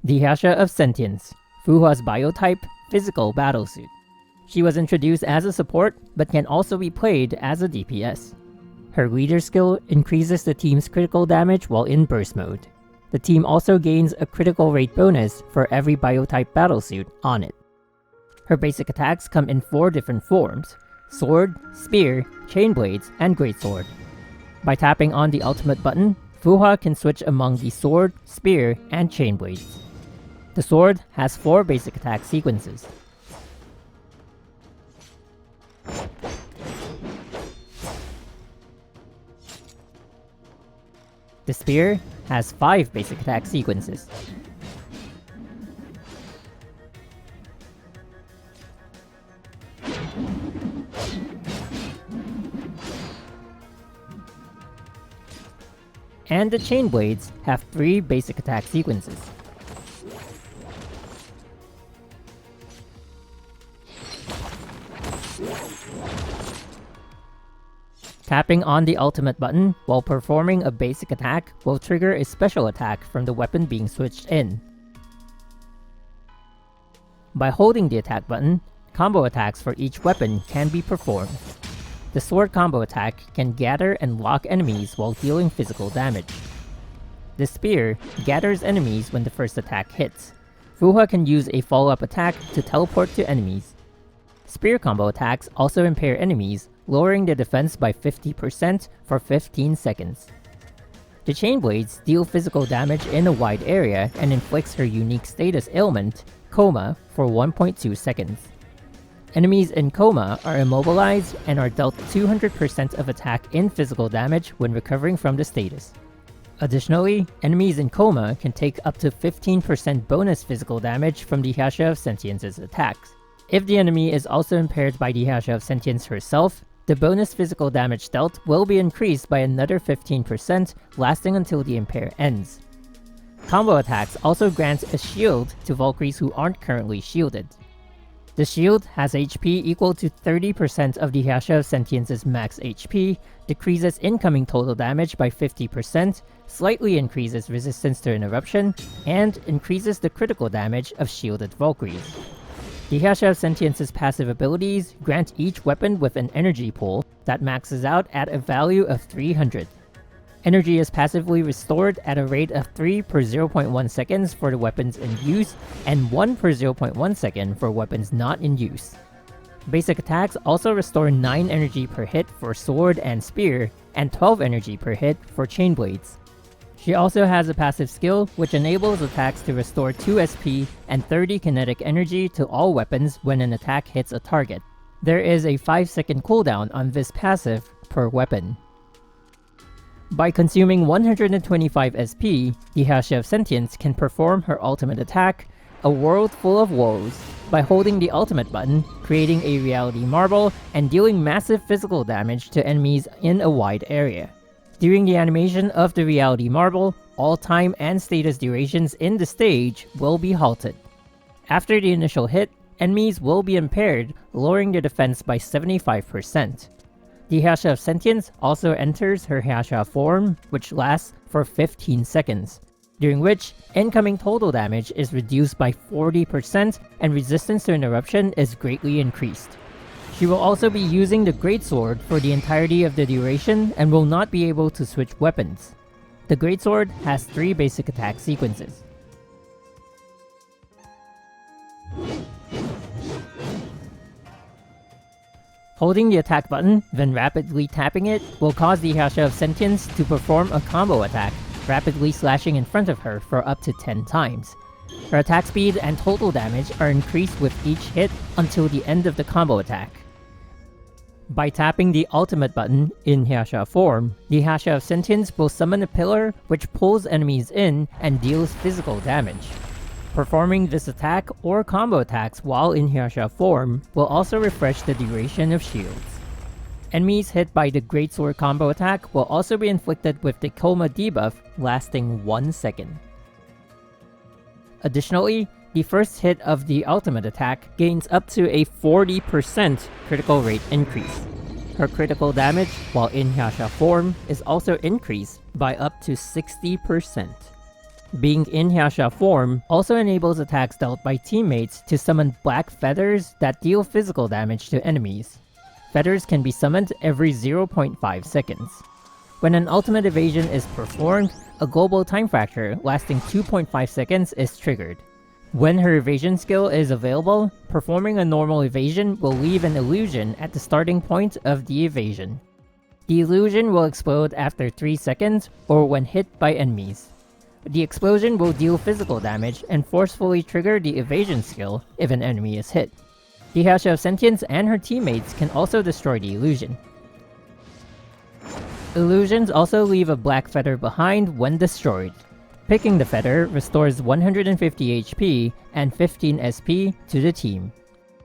The Herrscher of Sentience, Fuhua's biotype, physical battlesuit. She was introduced as a support, but can also be played as a DPS. Her leader skill increases the team's critical damage while in burst mode. The team also gains a critical rate bonus for every biotype battlesuit on it. Her basic attacks come in 4 different forms: Sword, Spear, Chain Blades, and Greatsword. By tapping on the ultimate button, Fuhua can switch among the Sword, Spear, and Chain Blades. The sword has 4 basic attack sequences. The spear has 5 basic attack sequences. And the chain blades have 3 basic attack sequences. Tapping on the ultimate button while performing a basic attack will trigger a special attack from the weapon being switched in. By holding the attack button, combo attacks for each weapon can be performed. The sword combo attack can gather and lock enemies while dealing physical damage. The spear gathers enemies when the first attack hits. Fuhua can use a follow-up attack to teleport to enemies. Spear combo attacks also impair enemies, lowering their defense by 50% for 15 seconds. The chain blades deal physical damage in a wide area and inflicts her unique status ailment, Coma, for 1.2 seconds. Enemies in Coma are immobilized and are dealt 200% of attack in physical damage when recovering from the status. Additionally, enemies in Coma can take up to 15% bonus physical damage from the Herrscher of Sentience's attacks. If the enemy is also impaired by the Herrscher of Sentience herself, the bonus physical damage dealt will be increased by another 15%, lasting until the impair ends. Combo attacks also grant a shield to Valkyries who aren't currently shielded. The shield has HP equal to 30% of the Herrscher of Sentience's max HP, decreases incoming total damage by 50%, slightly increases resistance to interruption, and increases the critical damage of shielded Valkyries. The Herrscher of Sentience's passive abilities grant each weapon with an energy pool that maxes out at a value of 300. Energy is passively restored at a rate of 3 per 0.1 seconds for the weapons in use, and 1 per 0.1 second for weapons not in use. Basic attacks also restore 9 energy per hit for sword and spear, and 12 energy per hit for chain blades. She also has a passive skill which enables attacks to restore 2 SP and 30 kinetic energy to all weapons when an attack hits a target. There is a 5-second cooldown on this passive per weapon. By consuming 125 SP, the Herrscher of Sentience can perform her ultimate attack, A World Full of Woes, by holding the ultimate button, creating a reality marble, and dealing massive physical damage to enemies in a wide area. During the animation of the reality marble, all time and status durations in the stage will be halted. After the initial hit, enemies will be impaired, lowering their defense by 75%. The Herrscher of Sentience also enters her Herrscher form, which lasts for 15 seconds, during which incoming total damage is reduced by 40% and resistance to interruption is greatly increased. She will also be using the Greatsword for the entirety of the duration and will not be able to switch weapons. The Greatsword has 3 basic attack sequences. Holding the attack button, then rapidly tapping it, will cause the Herrscher of Sentience to perform a combo attack, rapidly slashing in front of her for up to 10 times. Her attack speed and total damage are increased with each hit until the end of the combo attack. By tapping the ultimate button in Herrscher form, the Herrscher of Sentience will summon a pillar which pulls enemies in and deals physical damage. Performing this attack or combo attacks while in Herrscher form will also refresh the duration of shields. Enemies hit by the Greatsword combo attack will also be inflicted with the Coma debuff lasting 1 second. Additionally, the first hit of the ultimate attack gains up to a 40% critical rate increase. Her critical damage while in Herrscher form is also increased by up to 60%. being in Herrscher form also enables attacks dealt by teammates to summon black feathers that deal physical damage to enemies. Feathers can be summoned every 0.5 seconds. When an ultimate evasion is performed, a global time fracture lasting 2.5 seconds is triggered. When her evasion skill is available, performing a normal evasion will leave an illusion at the starting point of the evasion. The illusion will explode after 3 seconds or when hit by enemies. The explosion will deal physical damage and forcefully trigger the evasion skill if an enemy is hit. The Herrscher of Sentience and her teammates can also destroy the illusion. Illusions also leave a black feather behind when destroyed. Picking the feather restores 150 HP and 15 SP to the team.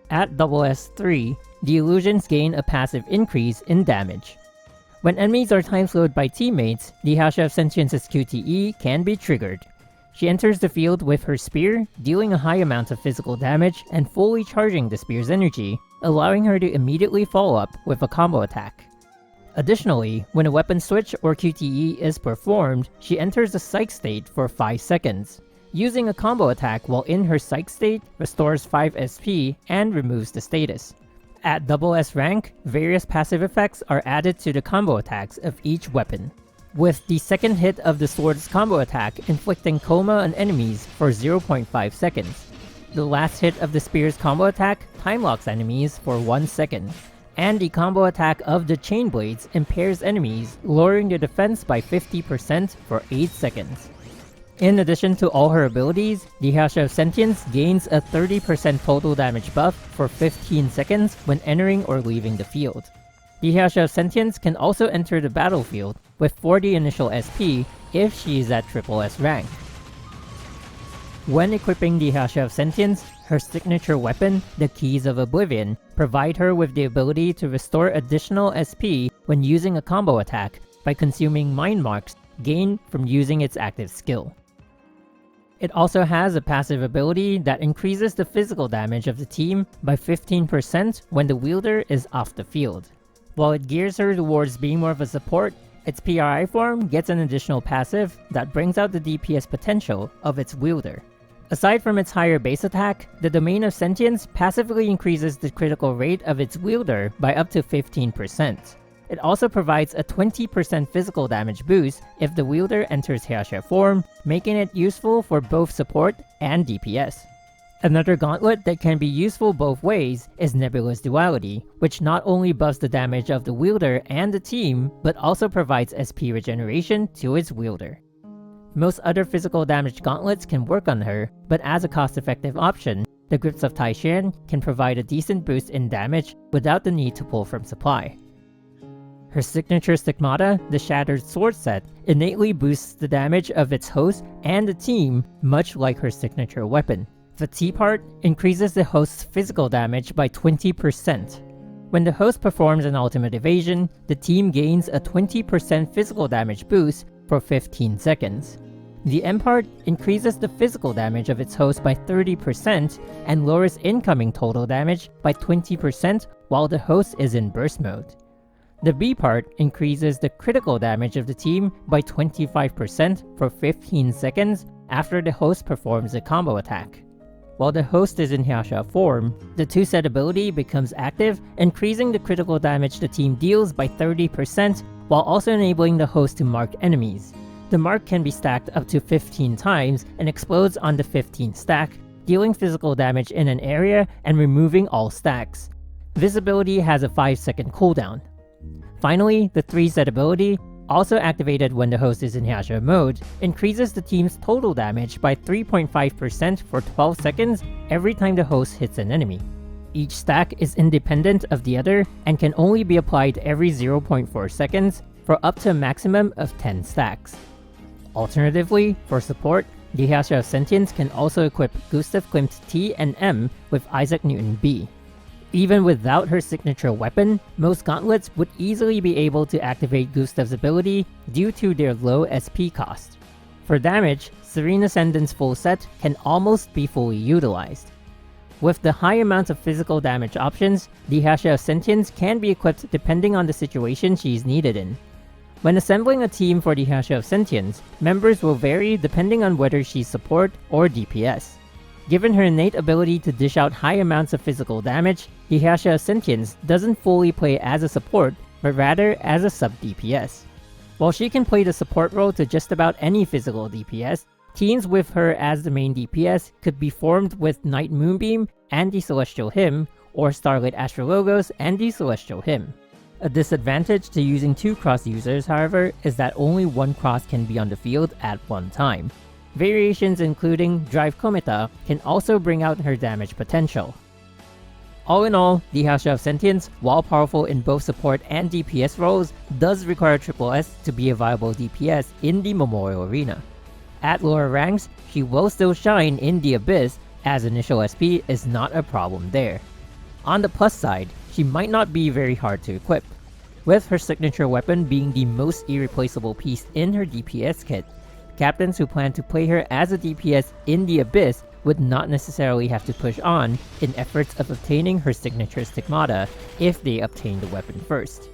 At SS3, the illusions gain a passive increase in damage. When enemies are time slowed by teammates, the Herrscher of Sentience's QTE can be triggered. She enters the field with her spear, dealing a high amount of physical damage and fully charging the spear's energy, allowing her to immediately follow up with a combo attack. Additionally, when a weapon switch or QTE is performed, she enters the psych state for 5 seconds. Using a combo attack while in her psych state restores 5 SP and removes the status. At SS rank, various passive effects are added to the combo attacks of each weapon, with the second hit of the sword's combo attack inflicting coma on enemies for 0.5 seconds. The last hit of the spear's combo attack time locks enemies for 1 second. And the combo attack of the chain blades impairs enemies, lowering their defense by 50% for 8 seconds. In addition to all her abilities, the Herrscher of Sentience gains a 30% total damage buff for 15 seconds when entering or leaving the field. The Herrscher of Sentience can also enter the battlefield with 40 initial SP if she is at SS rank. When equipping the Herrscher of Sentience, her signature weapon, the Keys of Oblivion, provide her with the ability to restore additional SP when using a combo attack by consuming mind marks gained from using its active skill. It also has a passive ability that increases the physical damage of the team by 15% when the wielder is off the field. While it gears her towards being more of a support, its PRI form gets an additional passive that brings out the DPS potential of its wielder. Aside from its higher base attack, the Domain of Sentience passively increases the critical rate of its wielder by up to 15%. It also provides a 20% physical damage boost if the wielder enters Herrscher form, making it useful for both support and DPS. Another gauntlet that can be useful both ways is Nebula's Duality, which not only buffs the damage of the wielder and the team, but also provides SP regeneration to its wielder. Most other physical damage gauntlets can work on her, but as a cost-effective option, the Grips of Taishan can provide a decent boost in damage without the need to pull from supply. Her signature Stigmata, the Shattered Sword set, innately boosts the damage of its host and the team, much like her signature weapon. The T part increases the host's physical damage by 20%. When the host performs an ultimate evasion, the team gains a 20% physical damage boost for 15 seconds. The M part increases the physical damage of its host by 30% and lowers incoming total damage by 20% while the host is in burst mode. The B part increases the critical damage of the team by 25% for 15 seconds after the host performs a combo attack. While the host is in Herrscher form, the 2-set ability becomes active, increasing the critical damage the team deals by 30% while also enabling the host to mark enemies. The mark can be stacked up to 15 times and explodes on the 15th stack, dealing physical damage in an area and removing all stacks. This ability has a 5-second cooldown. Finally, the 3-set ability, also activated when the host is in Herrscher mode, increases the team's total damage by 3.5% for 12 seconds every time the host hits an enemy. Each stack is independent of the other and can only be applied every 0.4 seconds for up to a maximum of 10 stacks. Alternatively, for support, the Herrscher of Sentience can also equip Gustav Klimt T and M with Isaac Newton B. Even without her signature weapon, most gauntlets would easily be able to activate Gustav's ability due to their low SP cost. For damage, Serene Ascendant's full set can almost be fully utilized. With the high amount of physical damage options, the Herrscher of Sentience can be equipped depending on the situation she is needed in. When assembling a team for the Herrscher of Sentience, members will vary depending on whether she's support or DPS. Given her innate ability to dish out high amounts of physical damage, the Herrscher of Sentience doesn't fully play as a support, but rather as a sub-DPS. While she can play the support role to just about any physical DPS, teams with her as the main DPS could be formed with Night Moonbeam and the Celestial Hymn, or Starlit Astrologos and the Celestial Hymn. A disadvantage to using 2 cross users, however, is that only 1 cross can be on the field at one time. Variations including Drive Kometa can also bring out her damage potential. All in all, the Herrscher of Sentience, while powerful in both support and DPS roles, does require SS to be a viable DPS in the Memorial Arena. At lower ranks, she will still shine in the Abyss, as initial SP is not a problem there. On the plus side, she might not be very hard to equip. With her signature weapon being the most irreplaceable piece in her DPS kit, captains who plan to play her as a DPS in the Abyss would not necessarily have to push on in efforts of obtaining her signature Stigmata if they obtain the weapon first.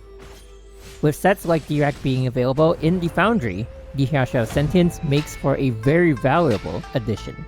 With sets like Dirac being available in the Foundry, the Herrscher of Sentience makes for a very valuable addition.